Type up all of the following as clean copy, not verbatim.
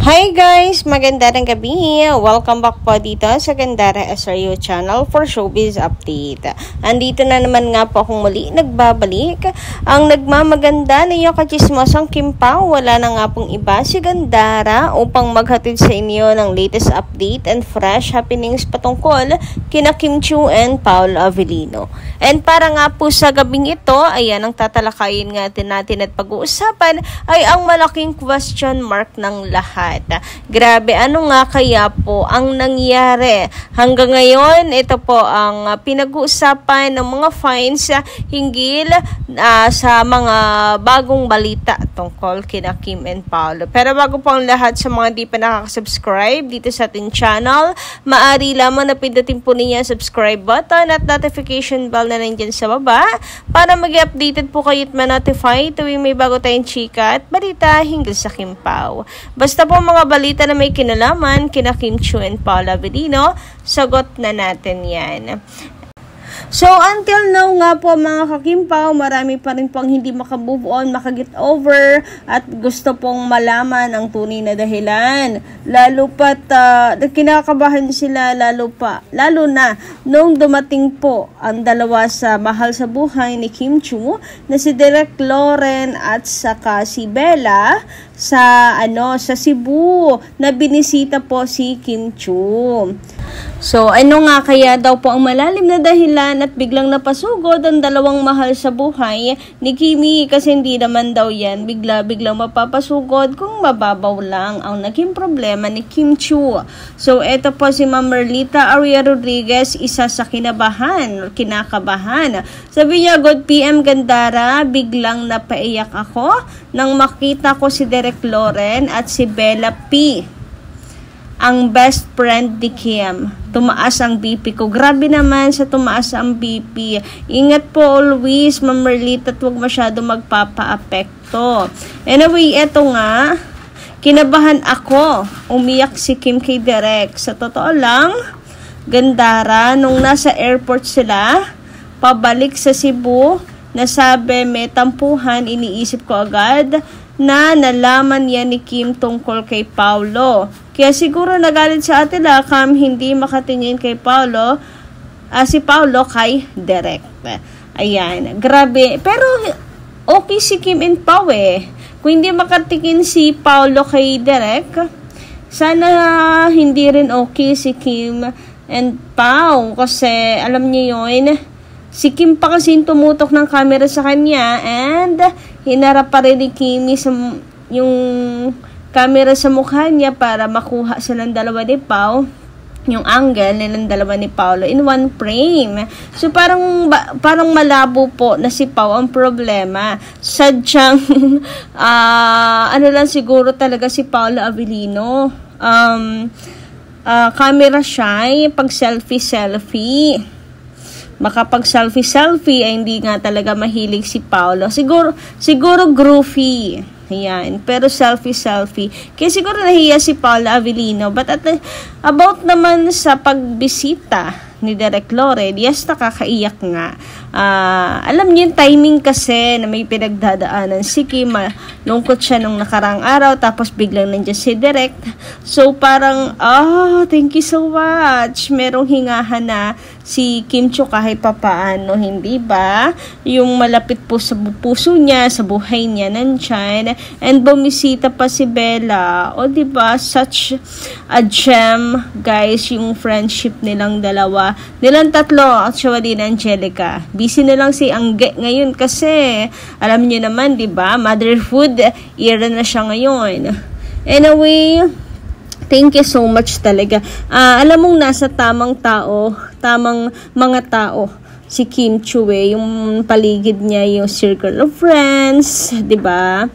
Hi guys! Magandang gabi! Welcome back po dito sa Gandara SRU channel for Showbiz Update. Andito na naman nga po akong muli nagbabalik. Ang nagmamaganda na yung kachismosang Kim Pao, wala na nga pong iba si Gandara upang maghatid sa inyo ng latest update and fresh happenings patungkol kina Kim Chiu and Paolo Avellino. And para nga po sa gabing ito, ayan ang tatalakayin natin at pag-uusapan ay ang malaking question mark ng lahat. Grabe, ano nga kaya po ang nangyari? Hanggang ngayon, ito po ang pinag-uusapan ng mga fans hinggil sa mga bagong balita tungkol kina Kim and Paolo. Pero bago po ang lahat, sa mga di pa nakaka-subscribe dito sa ating channel, maaari lamang na pindutin po ninyo ang subscribe button at notification bell na nandyan sa baba para mag-updated po kayo at ma-notify tuwing may bago tayong chika at balita hinggil sa Kim Pao. Basta po mga balita na may kinalaman kina Kim Chiu and Paolo Avellino, sagot na natin yan. So, until now nga po mga kakimpaw, marami pa rin pong hindi makamove on, makaget over, at gusto pong malaman ang tunay na dahilan. Lalo pat, kinakabahan sila lalo na nung dumating po ang dalawa sa mahal sa buhay ni Kim Chiu, na si Direk Loren at saka si Bella, sa Cebu, na binisita po si Kim Chiu. So, ano nga kaya daw po ang malalim na dahilan at biglang napasugod ang dalawang mahal sa buhay ni Kimi, kasi hindi naman daw yan biglang mapapasugod kung mababaw lang ang naging problema ni Kim Chiu. So, eto po si Ma'am Merlita Aria Rodriguez, isa sa kinakabahan. Sabi niya, "Good PM Gandara, biglang napaiyak ako nang makita ko si Direk Loren at si Bella P, ang best friend ni Kim. Tumaas ang BP ko." Grabe naman sa tumaas ang BP. Ingat po always, Ma'am Merlita, at huwag masyado magpapa-apekto. Anyway, eto nga, kinabahan ako. Umiyak si Kim kay Direk. Sa totoo lang, Gandara, nung nasa airport sila, pabalik sa Cebu, nasabi may tampuhan, iniisip ko agad na nalaman yan ni Kim tungkol kay Paolo. Kaya siguro nagalit sa Ate Lakam, hindi makatingin kay Paolo, si Paolo kay Direk. Ayan, grabe. Pero okay si Kim and Pao eh. Kung hindi makatingin si Paolo kay Direk, sana hindi rin okay si Kim and Pao. Kasi alam niyo yun, si Kim pa kasi tumutok ng camera sa kanya, and hinarap pa rin ni Kimi yung camera sa mukha niya para makuha silang dalawa ni Pao, yung angle nilang dalawa ni Paolo in one frame. So parang malabo po na si Pao ang problema. Sadyang ano lang siguro talaga si Paolo Avellino, camera shy, pag selfie makapag-selfie ay hindi nga talaga mahilig si Paolo. Siguro groovy. Ayan. Pero selfie. Kaya siguro nahiya si Paolo Avellino. But about naman sa pagbisita ni Direk Loren, yes, nakakaiyak nga. Alam niyo yung timing kasi na may pinagdadaanan si Kim. Lungkot siya nung nakarang araw, tapos biglang nandiyan si Direk. So parang, thank you so much. Merong hingahan na si Kim Chiu kahit papaano, hindi ba? Yung malapit po sa puso niya, sa buhay niya, nandyan. And bumisita pa si Bella. O diba, such a gem, guys, yung friendship nilang dalawa. Nilang tatlo, actually, ni Angelica. Busy na lang si Angge ngayon kasi, alam niyo naman, diba, motherhood era na siya ngayon. Anyway, thank you so much talaga. Alam mong nasa tamang mga tao si Kim Chiu eh, yung paligid niya, yung circle of friends, 'di ba?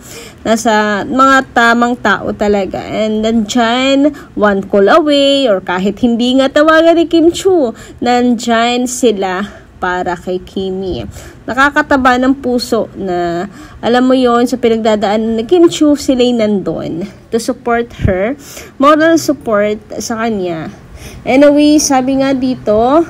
Nasa mga tamang tao talaga. And nandyan, one call away, or kahit hindi nga tawagan ni Kim Chiu, nandyan sila para kay Kimi. Nakakataba ng puso na, alam mo yon, sa pinagdadaanan ni Kim Chiu, sila'y nandun to support her, moral support sa kanya. Anyway, sabi nga dito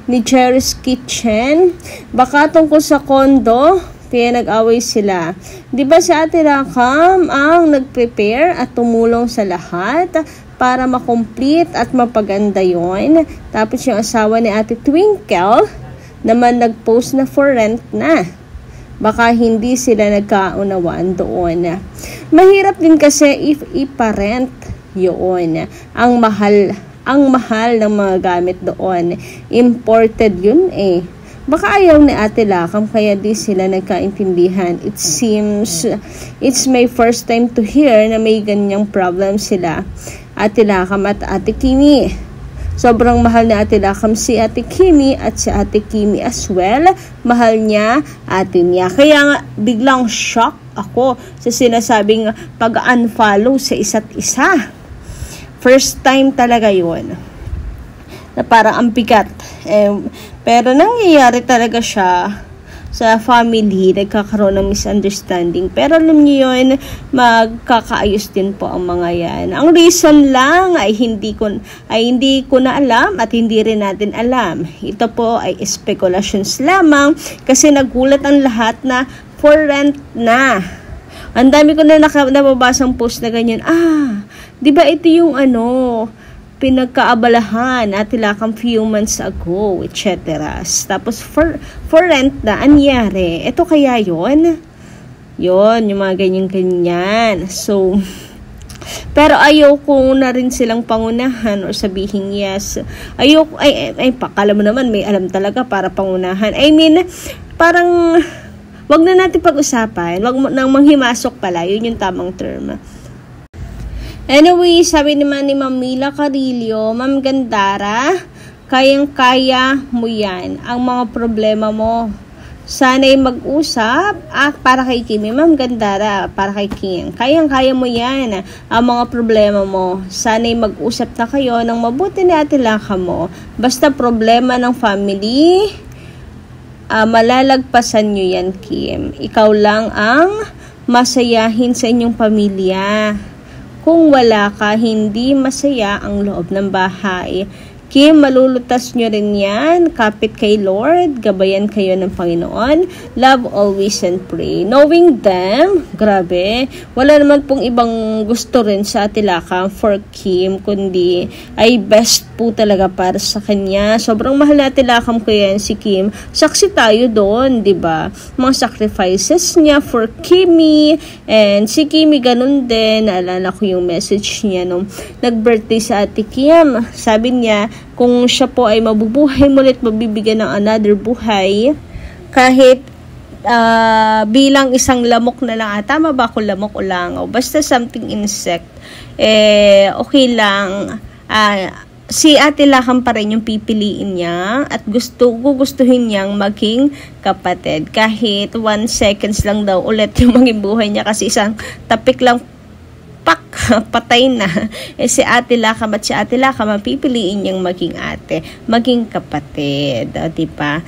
ni Jerry's Kitchen, baka tungkol sa kondo, Kaya nag-away sila. Di ba si Ate Rakam ang nag-prepare at tumulong sa lahat para makomplete at mapaganda yon. Tapos yung asawa ni Ate Twinkle naman nag-post na for rent na. Baka hindi sila nagkaunawaan doon. Mahirap din kasi if iparent yun. Ang mahal ng mga gamit doon. Imported yun eh. Baka ayaw ni Ate Lakam kaya di sila nagkaintindihan. It seems it's my first time to hear na may ganyang problem sila. Ate Lakam at Ate Kimi. Sobrang mahal ni Ate Lakam si Ate Kimi at si Ate Kimi as well. Mahal niya ate niya. Kaya nga biglang shock ako sa sinasabing pag-unfollow sa isa't isa. First time talaga yun. Na parang ang bigat. Pero nangyayari talaga siya sa family, nagkakaroon ng misunderstanding. Pero alam niyo yun, magkakaayos din po ang mga yan. Ang reason lang ay hindi ko na alam at hindi rin natin alam. Ito po ay speculations lamang kasi nagulat ang lahat na for rent na. Ang dami ko na nababasang post na ganyan. Di ba ito yung pinagkaabalahan Ate Lakam few months ago, etc. Tapos for rent na, anyari? Ito kaya yon? Yon, yung mga ganyan-ganyan. So, pero ayoko na rin silang pangunahan or sabihin yes. Ayoko, pakala mo naman, may alam talaga para pangunahan. I mean, parang, wag na natin pag-usapan. Wag nang manghimasok pala. Yun yung tamang term. Anyway, sabi naman ni Ma'am Mila Carillo, Ma'am Gandara, kayang-kaya mo yan. Ang mga problema mo. Sana'y mag-usap. Para kay Kimi. Ma'am Gandara, para kay Kim. Kayang-kaya mo yan. Ang mga problema mo. Sana'y mag-usap na kayo ng mabuti ni Ate Lakam mo. Basta problema ng family, malalagpasan nyo yan, Kim. Ikaw lang ang masayahin sa inyong pamilya. Kung wala ka, hindi masaya ang loob ng bahay. Kim, malulutas nyo rin yan. Kapit kay Lord. Gabayan kayo ng Panginoon. Love always and pray. Knowing them, grabe. Wala naman pong ibang gusto rin sa Ate Lakam for Kim, kundi ay best po talaga para sa kanya. Sobrang mahal na Ate Lakam ko yan si Kim. Saksi tayo doon, di ba? Mga sacrifices niya for Kimi. And si Kimi ganun din. Naalala ko yung message niya nung nag-birthday sa Ate Kim. Sabi niya, kung siya po ay mabubuhay mulit, mabibigyan ng another buhay, kahit bilang isang lamok na lang, tama ba kung lamok o langaw? Basta something insect, okay lang. Si Ate Lakam pa rin yung pipiliin niya at gugustuhin niyang maging kapatid. Kahit 1 seconds lang daw ulit yung maging buhay niya kasi isang tapik lang patay na. Si Ate Lakam at si Ate Lakam pipiliin niyang maging ate, maging kapatid, diba?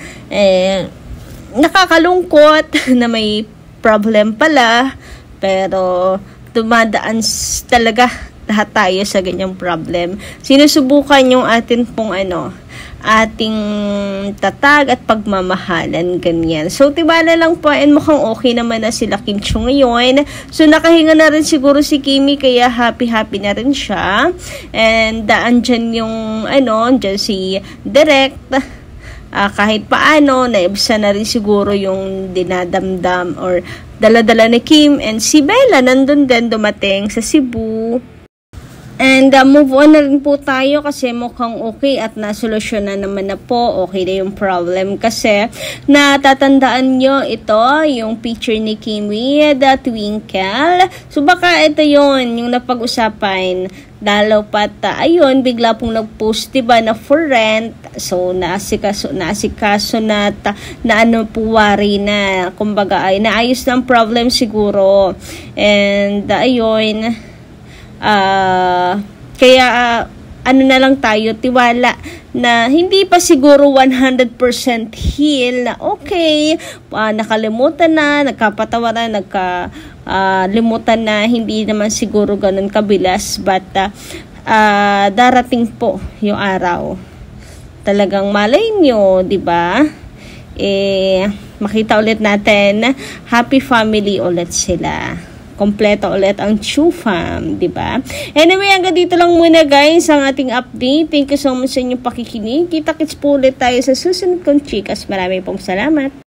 Nakakalungkot na may problem pala, pero dumadaan talaga lahat tayo sa ganyang problem. Sinusubukan yung atin pong ating tatag at pagmamahalan, ganyan. So, tibala lang po, and mukhang okay naman na sila Kim Chiu ngayon. So, nakahinga na rin siguro si Kimi, kaya happy-happy na rin siya. And, andyan yung, andyan si Direct. Kahit paano, naibsa na rin siguro yung dinadamdam or dala-dala ni Kim. And si Bella, nandun din, dumating sa Cebu. And move on na rin po tayo kasi mukhang okay at nasolusyonan naman na po. Okay na yung problem kasi natatandaan nyo ito, yung picture ni Kimi, the Twinkle. So baka ito yung napag-usapan. Dalaw pat, ayun, bigla pong nag-post, diba, na for rent. So, naasikaso na puwari na, kumbaga, ay naayos ng problem siguro. And, ayun, kaya na lang tayo, tiwala na hindi pa siguro 100% heal na okay, nakalimutan na, nagkapatawaran, limutan na, hindi naman siguro ganun kabilas, but darating po yung araw. Talagang malay nyo, di ba? makita ulit natin happy family ulit sila. Kompleto ulit ang Chu Fam, di ba? Anyway, hanggang dito lang muna guys ang ating update. Thank you so much sa inyong pakikinig. Kita-kits po ulit tayo sa susunod kong chikas. Maraming pong salamat.